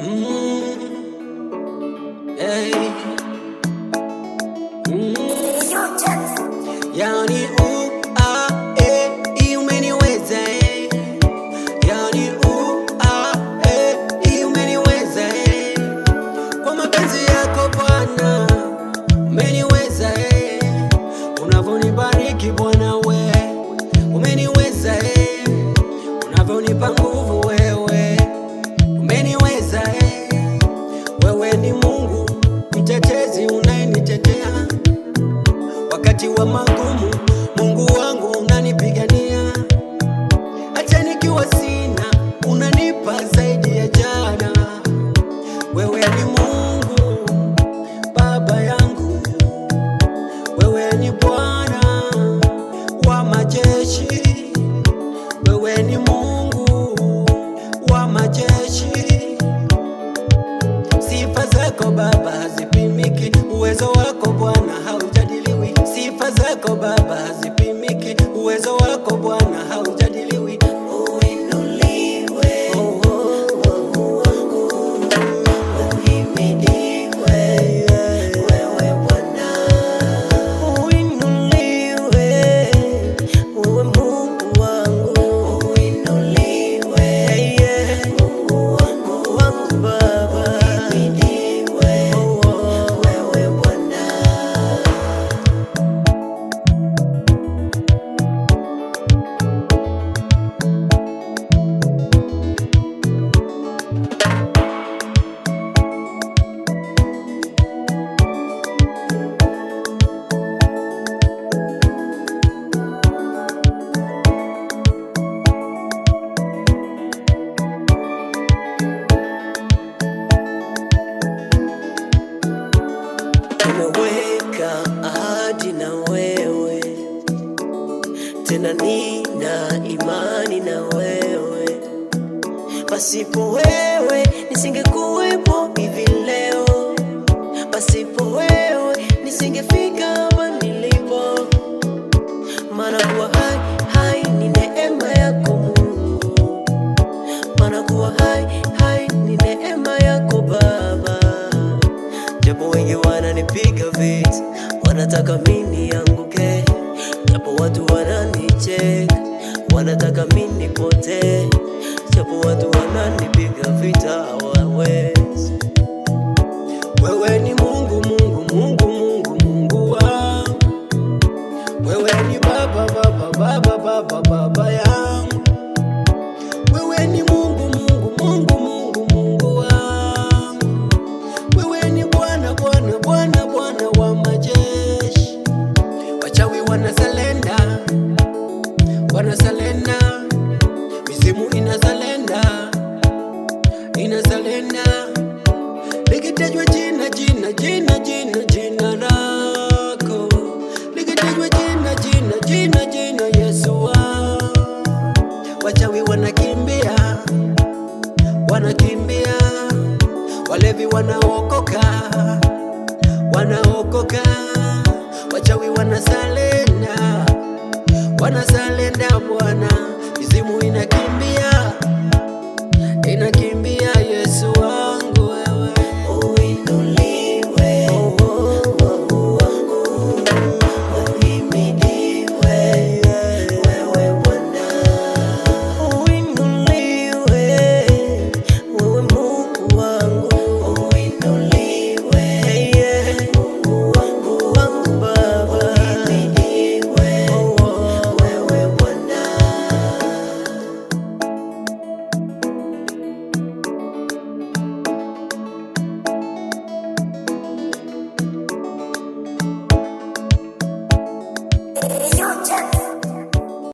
Hey. Yani umeniweza yani umeniweza kwa mapenzi yako Bwana, umeniweza unavonibariki Bwana, we umeniweza unavonipa nguvu wewe, umeniweza wewe ni Mungu mtetezi unayenitetea wakati wa magumu. Mungu wangu unanipigania, hata nikiwa sina unanipa zaidi ya jana. Wewe ni Mungu Baba yangu, wewe ni Bwana wa majeshi, wewe ni Mungu wa majeshi. Sifa zako Baba hazipimiki, uwezo wako Bwana haujadiliwi. Sifa zako Baba hazipimiki, uwezo wako Bwana haujadiliwi. Uinuliwe Mungu wangu, uhimidiwe wewe Bwana. Uinuliwe wewe Mungu wangu, uinuliwe Mungu wangu Baba. Nimeweka ahadi na wewe, tena nina imani na wewe. Pasipo wewe nisingekuwepo hivi leo, pasipo wewe nisingefika hapa nilipo. Maana kuwa hai ni neema yako Mungu, maana kuwa hai ni neema yako Baba. Japo wengi wananipiga vita, wanataka mimi nianguke, japo watu wananicheka, wanataka mimi nipotee, japo watu wananipiga vita hawawezi. Wewe ni Mungu, Mungu, Mungu, Mungu, Mungu wangu. Wewe ni Baba, Baba, Baba, Baba, Baba yangu. Wewe ni Mungu, Mungu, Mungu, Mungu, Mungu wangu. Wewe ni Bwana, Bwana, Bwana, Bwana wa majeshi. Wachawi wanasalenda, wanasalenda, mizimu inasalenda, inasalenda. Likitajwa jina, jina, jina, jina, jina lako, likitajwa jina, jina, jina, jina Yesu wangu, wachawi wanakimbia, wanakimbia, walevi wanaokoka, wanaokoka, wachawi wanasalenda, wanasalenda Bwana, mizimu inakimbia.